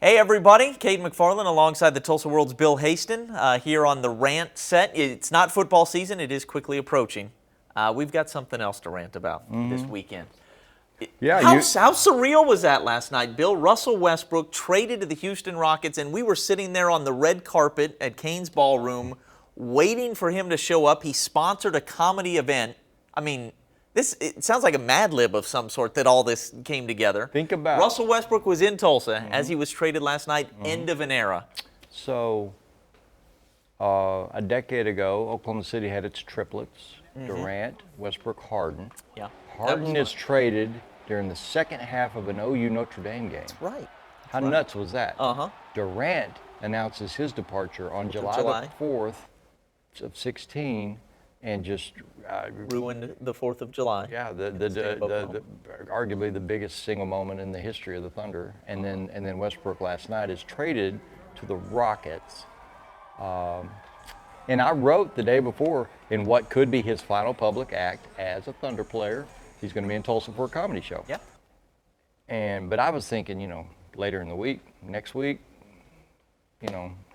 Hey everybody, Cade McFarland alongside the Tulsa World's Bill Haston here on the Rant set. It's not football season, it is quickly approaching. We've got something else to rant about this weekend. Yeah, how surreal was that last night, Bill? Russell Westbrook traded to the Houston Rockets, and we were sitting there on the red carpet at Cain's Ballroom waiting for him to show up. He sponsored a comedy event. I mean, it sounds like a Mad Lib of some sort that all this came together. Think about Russell Westbrook was in Tulsa as he was traded last night. End of an era. So, a decade ago, Oklahoma City had its triplets: Durant, Westbrook, Harden. Yeah. Harden is traded during the second half of an OU Notre Dame game. That's right. How nuts was that? Uh-huh. Durant announces his departure on July the 4th of 16. And just ruined the 4th of July. Yeah, the arguably the biggest single moment in the history of the Thunder. And then Westbrook last night is traded to the Rockets. And I wrote the day before in what could be his final public act as a Thunder player. He's going to be in Tulsa for a comedy show. Yeah. But I was thinking, later in the week, next week,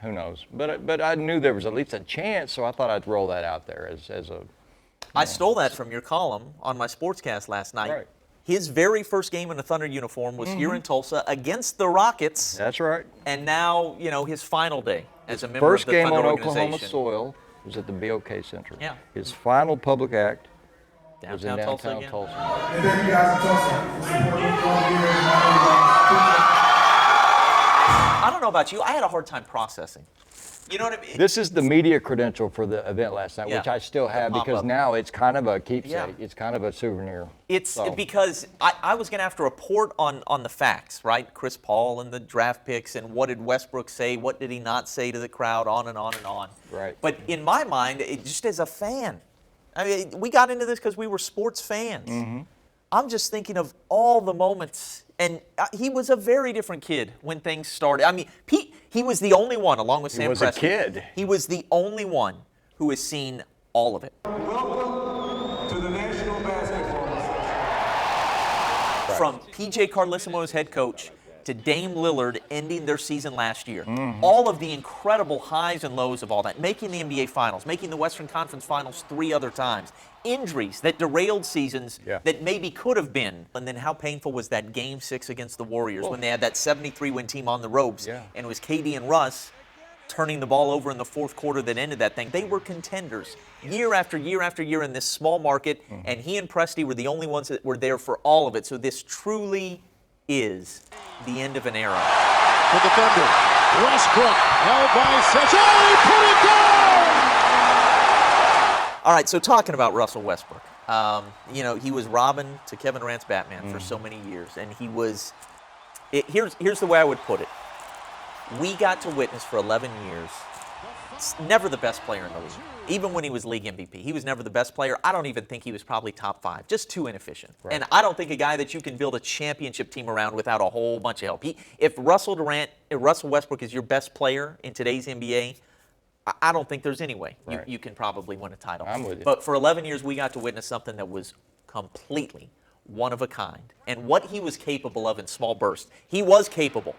who knows? But I knew there was at least a chance, so I thought I'd roll that out there as a. I stole that from your column on my sportscast last night. Right. His very first game in a Thunder uniform was here in Tulsa against the Rockets. That's right. And now, his final day as a member First of the game Thunder on organization. Oklahoma soil was at the BOK Center. Yeah. His final public act was in Downtown downtown Tulsa. And thank you guys in Tulsa for supporting me all year and I don't know about you. I had a hard time processing. You know what I mean? This is the media credential for the event last night, Yeah. which I still have pop because up. now it's kind of a keepsake. Yeah. It's kind of a souvenir. It's So- because I was going to have to report on the facts, right? Chris Paul and the draft picks and what did Westbrook say, what did he not say to the crowd, on and on and on. Right. But in my mind, just as a fan, I mean, we got into this because we were sports fans. I'm just thinking of all the moments, and he was a very different kid when things started. I mean, he was the only one, along with Sam was a Presti. kid. He was the only one who has seen all of it. Welcome to the National Basketball Association. From P.J. Carlesimo as head coach to Dame Lillard ending their season last year. All of the incredible highs and lows of all that, making the NBA Finals, making the Western Conference Finals 3 other times, injuries that derailed seasons that maybe could have been. And then how painful was that Game 6 against the Warriors when they had that 73-win team on the ropes, and it was KD and Russ turning the ball over in the fourth quarter that ended that thing. They were contenders year after year after year in this small market, and he and Presti were the only ones that were there for all of it. So this truly is the end of an era. For the Thunder, Westbrook held by Sessions. Oh, he put it down! All right, so talking about Russell Westbrook, he was Robin to Kevin Durant's Batman for so many years, and he was. Here's the way I would put it: we got to witness for 11 years. Never the best player in the league. Even when he was league MVP, he was never the best player. I don't even think he was probably top 5. Just too inefficient. Right. And I don't think a guy that you can build a championship team around without a whole bunch of help. If Russell Westbrook is your best player in today's NBA, I don't think there's any way you can probably win a title. I'm with you. But for 11 years, we got to witness something that was completely one of a kind. And what he was capable of in small bursts, he was capable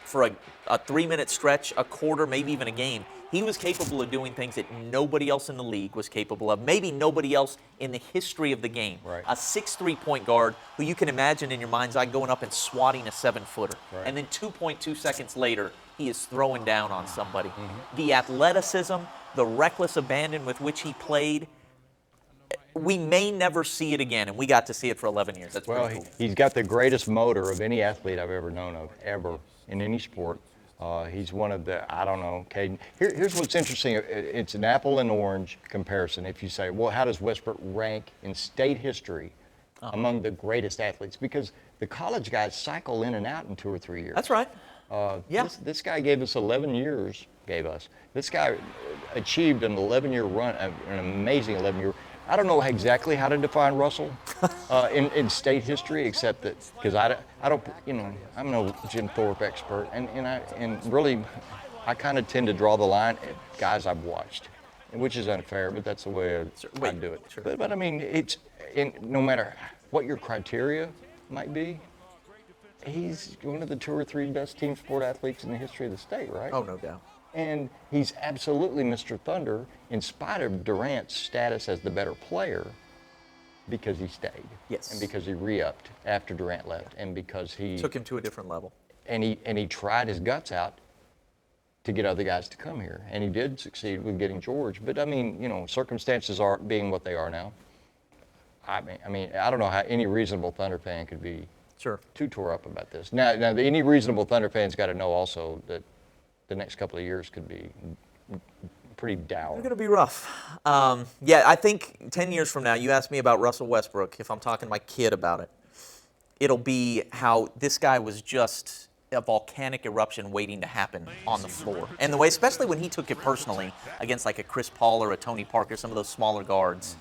for a 3-minute stretch, a quarter, maybe even a game. He was capable of doing things that nobody else in the league was capable of, maybe nobody else in the history of the game. Right. A 6'3" point guard who you can imagine in your mind's eye going up and swatting a 7-footer. Right. And then 2.2 seconds later, he is throwing down on somebody. The athleticism, the reckless abandon with which he played, we may never see it again, and we got to see it for 11 years. That's pretty cool. He's got the greatest motor of any athlete I've ever known of, ever, in any sport. He's one of the, I don't know, Caden. Here's what's interesting. It's an apple and orange comparison. If you say, well, how does Westbrook rank in state history among the greatest athletes? Because the college guys cycle in and out in 2 or 3 years. That's right. This guy gave us 11 years, This guy achieved an 11-year run, an amazing 11-year. I don't know exactly how to define Russell in state history, except that because I don't, I'm no Jim Thorpe expert, and really, I kind of tend to draw the line at guys I've watched, which is unfair, but that's the way I do it. Sure. But I mean, no matter what your criteria might be, he's one of the 2 or 3 best team sport athletes in the history of the state, right? Oh, no doubt. And he's absolutely Mr. Thunder, in spite of Durant's status as the better player, because he stayed. Yes. And because he re-upped after Durant left, and because he Took him to a different level. and he tried his guts out to get other guys to come here, and he did succeed with getting George. But I mean, you know, circumstances are being what they are now. I mean, I don't know how any reasonable Thunder fan could be too tore up about this. Now, any reasonable Thunder fan's got to know also that the next couple of years could be pretty dour. They're going to be rough. Yeah, I think 10 years from now, you ask me about Russell Westbrook, if I'm talking to my kid about it, it'll be how this guy was just a volcanic eruption waiting to happen on the floor. And the way, especially when he took it personally against like a Chris Paul or a Tony Parker, some of those smaller guards,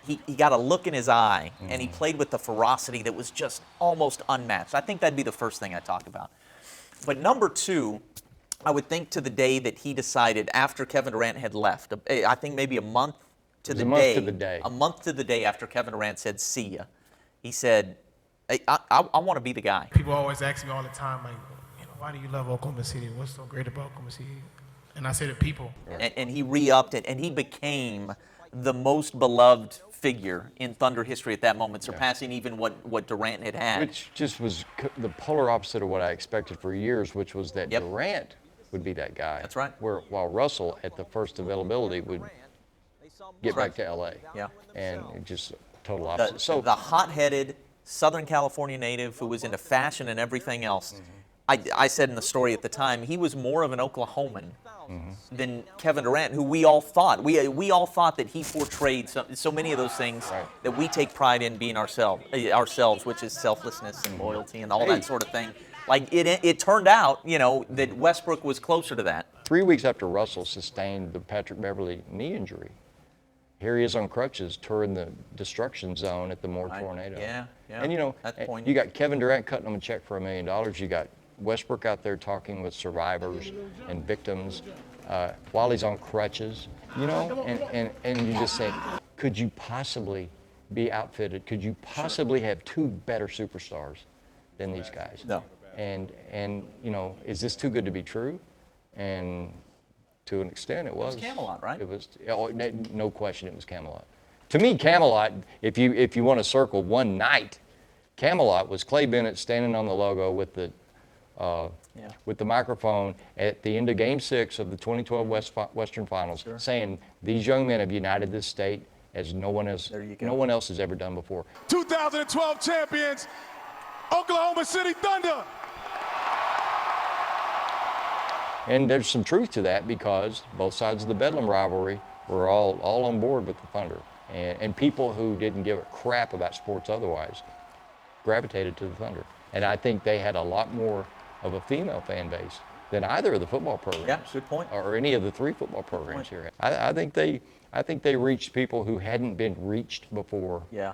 he got a look in his eye, and he played with the ferocity that was just almost unmatched. I think that'd be the first thing I talk about. But number 2, I would think to the day that he decided after Kevin Durant had left, I think maybe a month to the day after Kevin Durant said, see ya, he said, hey, I want to be the guy. People always ask me all the time, like, you know, why do you love Oklahoma City? What's so great about Oklahoma City? And I say the people. And he re-upped it, and he became the most beloved figure in Thunder history at that moment, surpassing even what Durant had. Which just was the polar opposite of what I expected for years, which was that Durant would be that guy. That's right. While Russell, at the first availability, would get back to LA. Yeah. And just total opposite. The hot-headed Southern California native who was into fashion and everything else. I said in the story at the time, he was more of an Oklahoman than Kevin Durant, who we all thought. We all thought that he portrayed so many of those things that we take pride in being ourselves, which is selflessness and loyalty and all that sort of thing. Like, it turned out, you know, that Westbrook was closer to that. 3 weeks after Russell sustained the Patrick Beverley knee injury, here he is on crutches touring the destruction zone at the Moore Tornado. Yeah. And, you know, you got Kevin Durant cutting him a check for $1 million. You got Westbrook out there talking with survivors and victims while he's on crutches, you know, and you just say, could you possibly be outfitted? Could you possibly have 2 better superstars than these guys? No. And you know, is this too good to be true? And to an extent, it was. It was Camelot, right? It was, no question, it was Camelot. To me, Camelot, if you want to circle one night, Camelot was Clay Bennett standing on the logo with the microphone at the end of Game 6 of the 2012 Western Finals, saying, "These young men have united this state as no one else has ever done before." 2012 champions, Oklahoma City Thunder. And there's some truth to that, because both sides of the Bedlam rivalry were all on board with the Thunder. And people who didn't give a crap about sports otherwise gravitated to the Thunder. And I think they had a lot more of a female fan base than either of the football programs. Yeah, good point. Or any of the 3 football programs here. I think they reached people who hadn't been reached before. Yeah.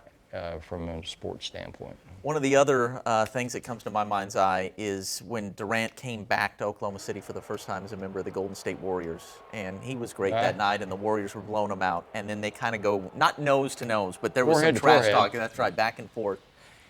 From a sports standpoint. One of the other things that comes to my mind's eye is when Durant came back to Oklahoma City for the first time as a member of the Golden State Warriors, and he was great that night, and the Warriors were blowing him out, and then they kind of go, not nose to nose, but there was some trash talk, that's right, back and forth,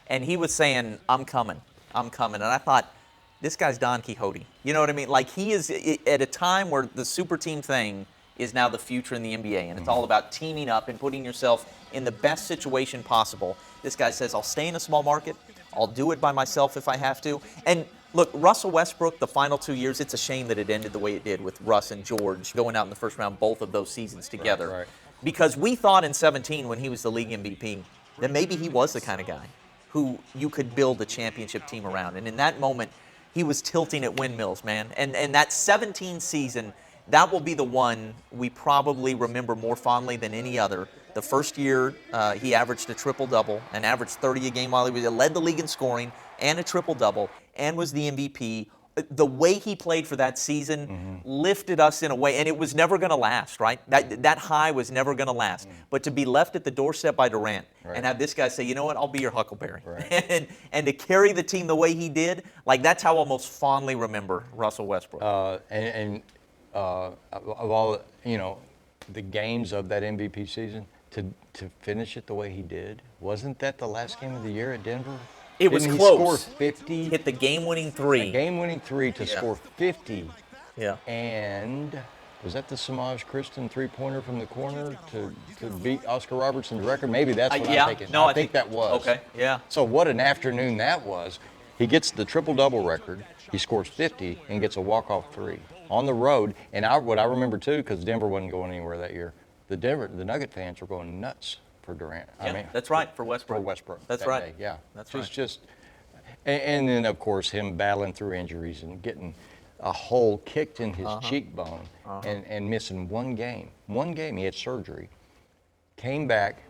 and he was saying, I'm coming, and I thought, this guy's Don Quixote, you know what I mean? Like, he is at a time where the super team thing is now the future in the NBA, and it's all about teaming up and putting yourself in the best situation possible. This guy says, I'll stay in a small market, I'll do it by myself if I have to. And look, Russell Westbrook, the final 2 years, it's a shame that it ended the way it did with Russ and George going out in the first round both of those seasons together. Right. Because we thought in 17 when he was the league MVP that maybe he was the kind of guy who you could build a championship team around. And in that moment, he was tilting at windmills, man. And that 17 season, that will be the one we probably remember more fondly than any other. The first year, he averaged a triple-double and averaged 30 a game while he led the league in scoring and a triple-double and was the MVP. The way he played for that season lifted us in a way, and it was never going to last, right? That high was never going to last. But to be left at the doorstep by Durant and have this guy say, you know what, I'll be your Huckleberry. Right. and to carry the team the way he did, like, that's how I'll most fondly remember Russell Westbrook. Of all, you know, the games of that MVP season, to finish it the way he did, wasn't that the last game of the year at Denver? It was Didn't close. He score 50. Hit the game-winning three. Game-winning three to Yeah. score 50. Yeah. And was that the Samaj Kristen three-pointer from the corner to beat Oscar Robertson's record? Maybe that's what Yeah. I'm thinking. No, I think that was. Okay. Yeah. So what an afternoon that was. He gets the triple-double record. He scores 50 and gets a walk-off three on the road. And what I remember too, because Denver wasn't going anywhere that year, the Nugget fans were going nuts for Durant. Yeah, that's right, for Westbrook. For Westbrook. That's that right. day, yeah. That's right. Just, and then of course him battling through injuries and getting a hole kicked in his cheekbone and missing one game. One game, he had surgery. Came back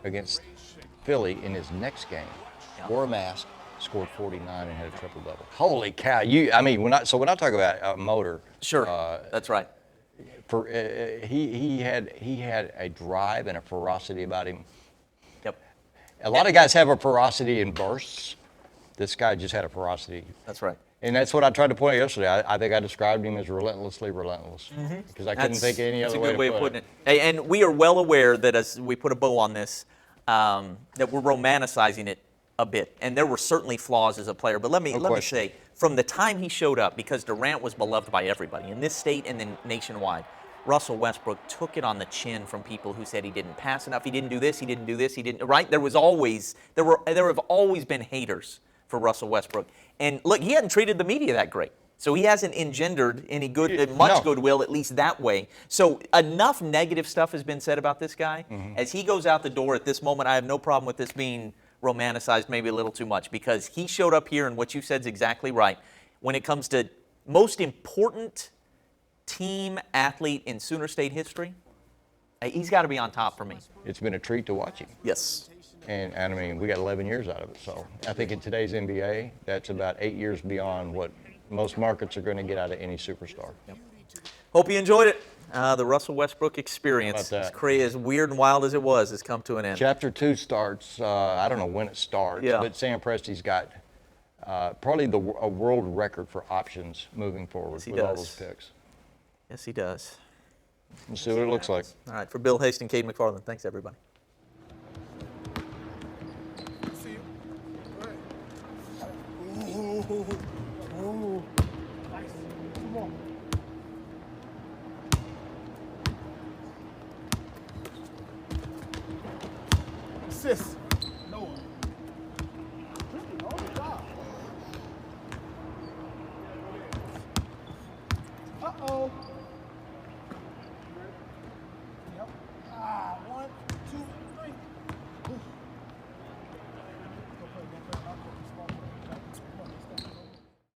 against Philly in his next game, wore a mask, scored 49 and had a triple-double. Holy cow! When I talk about a motor, Sure, that's right. He had a drive and a ferocity about him. Yep. A lot of guys have a ferocity in bursts. This guy just had a ferocity. That's right. And that's what I tried to point out yesterday. I think I described him as relentlessly relentless because I couldn't think of any other way to put it. Hey, and we are well aware that as we put a bow on this, that we're romanticizing it a bit. And there were certainly flaws as a player. But let me say, from the time he showed up, because Durant was beloved by everybody in this state and then nationwide, Russell Westbrook took it on the chin from people who said he didn't pass enough, he didn't do this, he didn't do this, he didn't. Right? There have always been haters for Russell Westbrook. And look, he hadn't treated the media that great. So he hasn't engendered any goodwill, at least that way. So enough negative stuff has been said about this guy. As he goes out the door at this moment, I have no problem with this being romanticized maybe a little too much, because he showed up here, and what you said is exactly right. When it comes to most important team athlete in Sooner State history, he's got to be on top for me. It's been a treat to watch him. Yes. And I mean, we got 11 years out of it. So I think in today's NBA, that's about 8 years beyond what most markets are going to get out of any superstar. Yep. Hope you enjoyed it. The Russell Westbrook experience, as weird and wild as it was, has come to an end. Chapter 2 starts, I don't know when it starts, but Sam Presti's got probably a world record for options moving forward with all those picks. Yes, he does. We'll see what it looks like. All right, for Bill Hastings, Cade McFarland, thanks, everybody. See you. Go ahead. Ooh. Nice. Come on. Assist.